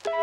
Hey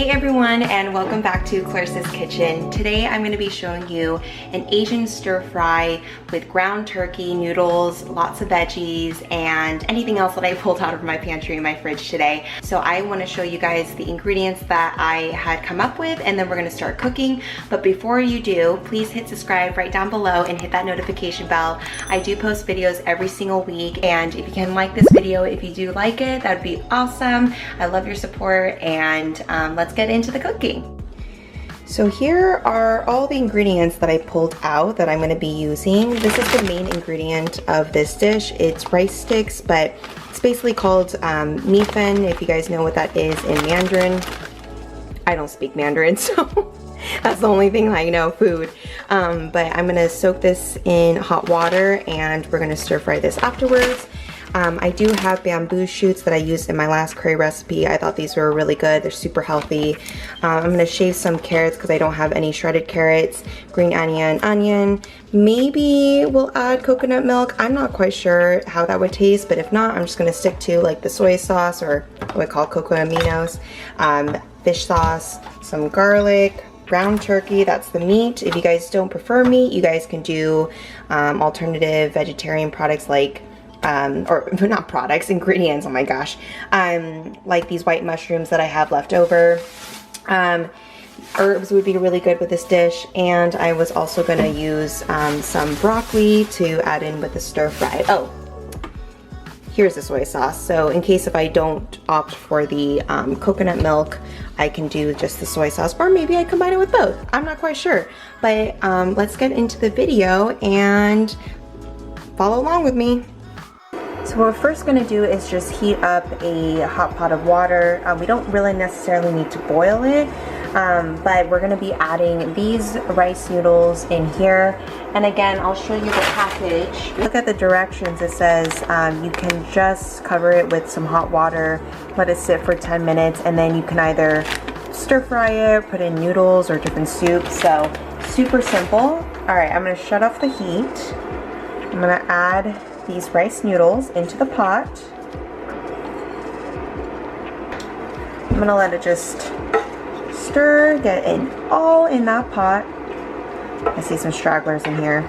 everyone, and welcome back to Clarissa's Kitchen. Today I'm going to be showing you an Asian stir fry with ground turkey, noodles, lots of veggies, and anything else that I pulled out of my pantry and my fridge today. So I want to show you guys the ingredients that I had come up with, and then we're going to start cooking. But before you do, please hit subscribe right down below and hit that notification bell. I do post videos every single week, and if you can like this video, if you do like it, that'd be awesome. I love your support, and let's get into the cooking. So here are all the ingredients that I pulled out that I'm going to be using. This is the main ingredient of this dish. It's rice sticks, but it's basically called mi fen, if you guys know what that is in Mandarin. I don't speak Mandarin, so that's the only thing I know, food. But I'm going to soak this in hot water, and we're going to stir fry this afterwards. I do have bamboo shoots that I used in my last curry recipe. I thought these were really good. They're super healthy. I'm going to shave some carrots because I don't have any shredded carrots. Green onion. Maybe we'll add coconut milk. I'm not quite sure how that would taste, but if not, I'm just going to stick to like the soy sauce, or what we call cocoa aminos, fish sauce, some garlic, ground turkey, that's the meat. If you guys don't prefer meat, you guys can do alternative vegetarian products like or not products, ingredients, oh my gosh, like these white mushrooms that I have left over. Herbs would be really good with this dish, and I was also going to use some broccoli to add in with the stir fry. Oh, here's the soy sauce. So in case if I don't opt for the coconut milk, I can do just the soy sauce, or maybe I combine it with both. I'm not quite sure, but let's get into the video and follow along with me. So what we're first going to do is just heat up a hot pot of water. We don't really necessarily need to boil it, but we're going to be adding these rice noodles in here. And again, I'll show you the package. Look at the directions. It says you can just cover it with some hot water, let it sit for 10 minutes, and then you can either stir fry it, put in noodles or different soups. So super simple. All right, I'm going to shut off the heat. I'm going to add these rice noodles into the pot. I'm gonna let it just stir, get it all in that pot. I see some stragglers in here.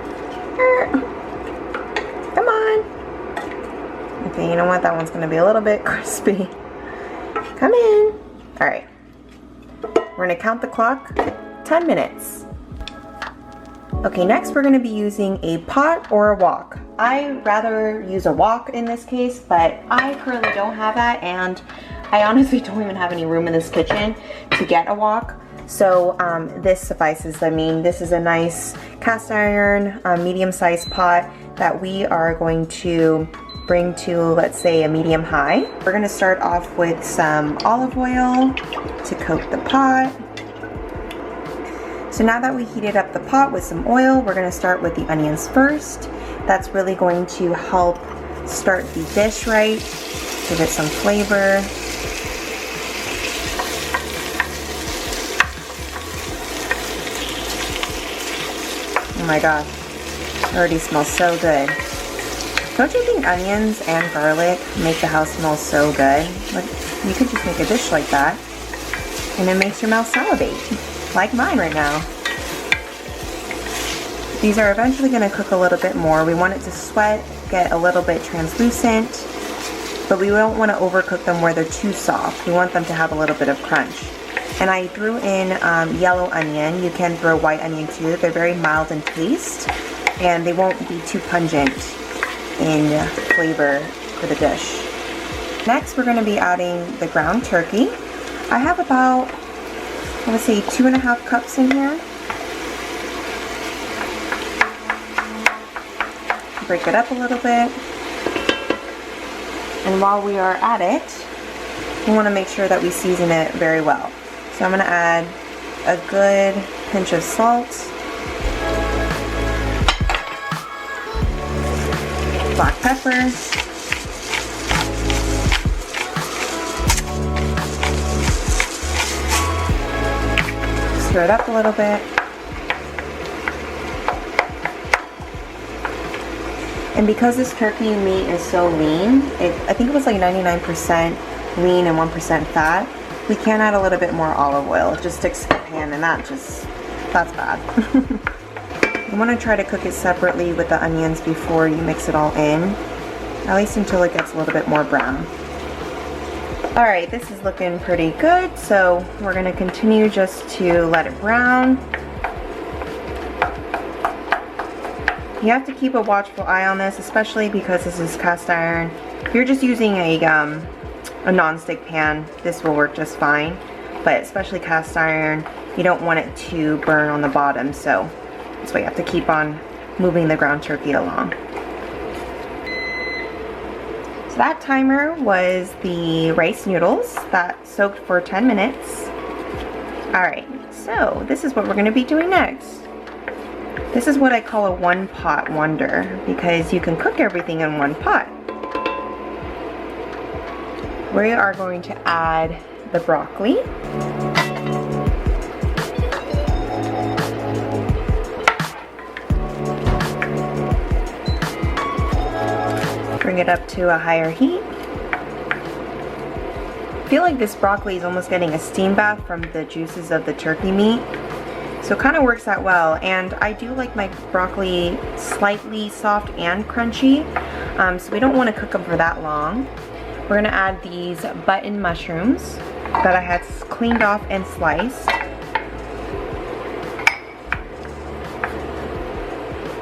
Come on. Okay, you know what? That one's gonna be a little bit crispy. Come in. All right. We're gonna count the clock. 10 minutes. Okay, next we're going to be using a pot or a wok. I rather use a wok in this case, but I currently don't have that, and I honestly don't even have any room in this kitchen to get a wok. So this suffices. I mean, this is a nice cast iron, medium-sized pot that we are going to bring to, let's say, a medium high. We're going to start off with some olive oil to coat the pot. So now that we heated up the pot with some oil, we're going to start with the onions first. That's really going to help start the dish right, give it some flavor. Oh my gosh, it already smells so good. Don't you think onions and garlic make the house smell so good? Like, you could just make a dish like that, and it makes your mouth salivate. Like mine right now. These are eventually going to cook a little bit more. We want it to sweat, get a little bit translucent, but we don't want to overcook them where they're too soft. We want them to have a little bit of crunch. And I threw in yellow onion. You can throw white onion too. They're very mild in taste, and they won't be too pungent in flavor for the dish. Next, we're going to be adding the ground turkey. I have about, I would say, 2.5 cups in here. Break it up a little bit. And while we are at it, we want to make sure that we season it very well. So I'm going to add a good pinch of salt, black pepper, stir it up a little bit. And because this turkey meat is so lean, I think it was like 99% lean and 1% fat, we can add a little bit more olive oil. It just sticks to the pan, and that's bad. You want to try to cook it separately with the onions before you mix it all in, at least until it gets a little bit more brown. Alright, this is looking pretty good, so we're going to continue just to let it brown. You have to keep a watchful eye on this, especially because this is cast iron. If you're just using a non-stick pan, this will work just fine. But especially cast iron, you don't want it to burn on the bottom, so that's why you have to keep on moving the ground turkey along. So that timer was the rice noodles that soaked for 10 minutes. Alright, so this is what we're going to be doing next. This is what I call a one-pot wonder, because you can cook everything in one pot. We are going to add the broccoli. Bring it up to a higher heat. I feel like this broccoli is almost getting a steam bath from the juices of the turkey meat. So it kind of works out well, and I do like my broccoli slightly soft and crunchy, so we don't want to cook them for that long. We're going to add these button mushrooms that I had cleaned off and sliced.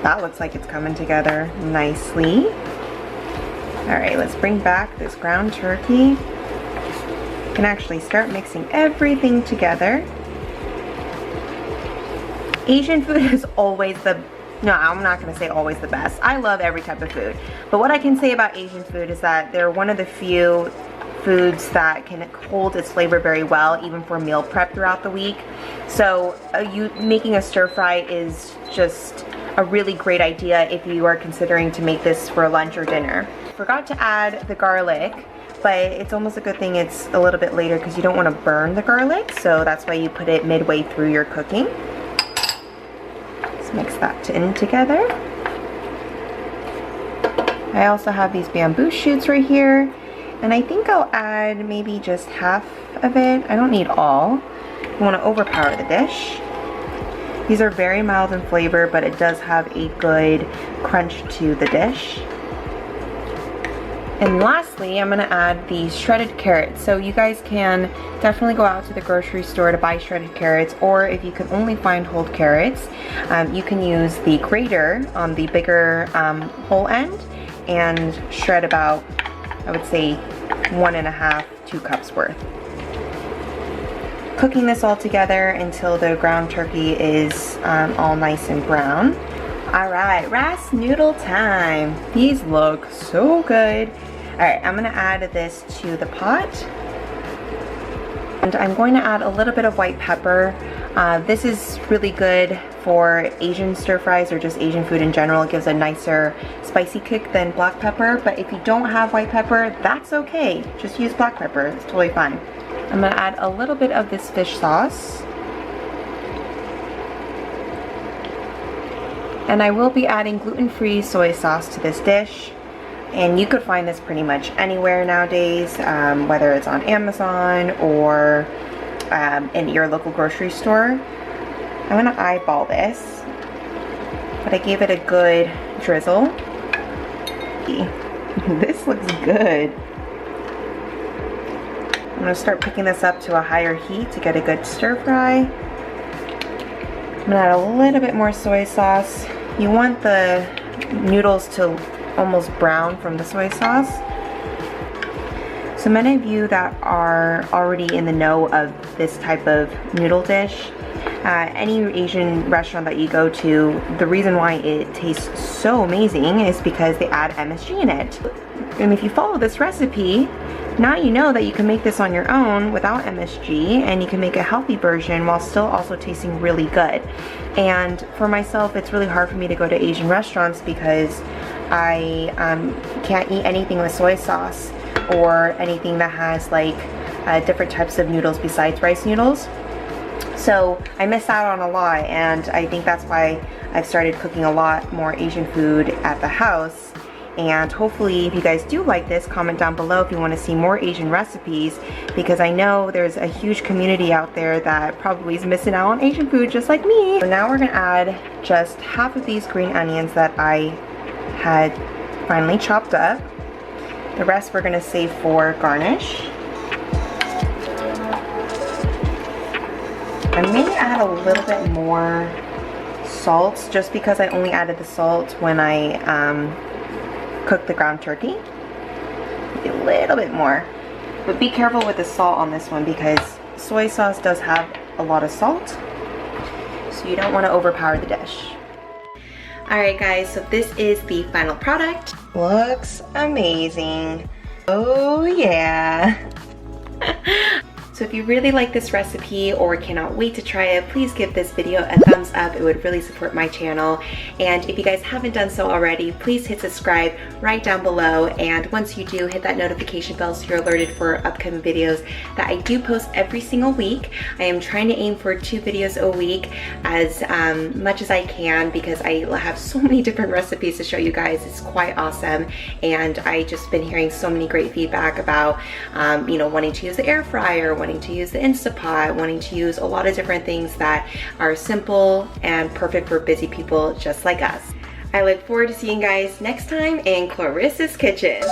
That looks like it's coming together nicely. Alright, let's bring back this ground turkey. You can actually start mixing everything together. Asian food is always no, I'm not going to say always the best. I love every type of food. But what I can say about Asian food is that they're one of the few foods that can hold its flavor very well, even for meal prep throughout the week. So making a stir fry is just a really great idea if you are considering to make this for lunch or dinner. Forgot to add the garlic, but it's almost a good thing it's a little bit later because you don't want to burn the garlic, so that's why you put it midway through your cooking. Mix that in together. I also have these bamboo shoots right here, and I think I'll add maybe just half of it. I don't need all. You want to overpower the dish. These are very mild in flavor, but it does have a good crunch to the dish. And lastly, I'm going to add the shredded carrots. So you guys can definitely go out to the grocery store to buy shredded carrots, or if you can only find whole carrots, you can use the grater on the bigger whole end and shred about, I would say, 1.5 to 2 cups worth. Cooking this all together until the ground turkey is all nice and brown. Alright, rice noodle time. These look so good. Alright, I'm going to add this to the pot. And I'm going to add a little bit of white pepper. This is really good for Asian stir fries or just Asian food in general. It gives a nicer spicy kick than black pepper. But if you don't have white pepper, that's okay. Just use black pepper. It's totally fine. I'm going to add a little bit of this fish sauce. And I will be adding gluten-free soy sauce to this dish. And you could find this pretty much anywhere nowadays, whether it's on Amazon or in your local grocery store. I'm going to eyeball this, but I gave it a good drizzle. This looks good. I'm going to start picking this up to a higher heat to get a good stir fry. I'm going to add a little bit more soy sauce. You want the noodles to almost brown from the soy sauce. So many of you that are already in the know of this type of noodle dish, any Asian restaurant that you go to, the reason why it tastes so amazing is because they add MSG in it. And if you follow this recipe, now you know that you can make this on your own without MSG, and you can make a healthy version while still also tasting really good. And for myself, it's really hard for me to go to Asian restaurants because I can't eat anything with soy sauce or anything that has like different types of noodles besides rice noodles. So I missed out on a lot, and I think that's why I've started cooking a lot more Asian food at the house. And hopefully, if you guys do like this, comment down below if you want to see more Asian recipes, because I know there's a huge community out there that probably is missing out on Asian food just like me. So now we're gonna add just half of these green onions that I had finally chopped up. The rest we're gonna save for garnish. I may add a little bit more salt, just because I only added the salt when I cooked the ground turkey. Maybe a little bit more. But be careful with the salt on this one, because soy sauce does have a lot of salt. So you don't want to overpower the dish. Alright guys, so this is the final product. Looks amazing. Oh yeah. So if you really like this recipe or cannot wait to try it, please give this video a thumbs up. It would really support my channel. And if you guys haven't done so already, please hit subscribe right down below. And once you do, hit that notification bell so you're alerted for upcoming videos that I do post every single week. I am trying to aim for 2 videos a week as much as I can, because I have so many different recipes to show you guys. It's quite awesome. And I just been hearing so many great feedback about, you know, wanting to use the air fryer, wanting to use the Instapot, wanting to use a lot of different things that are simple and perfect for busy people just like us. I look forward to seeing you guys next time in Clarissa's Kitchen.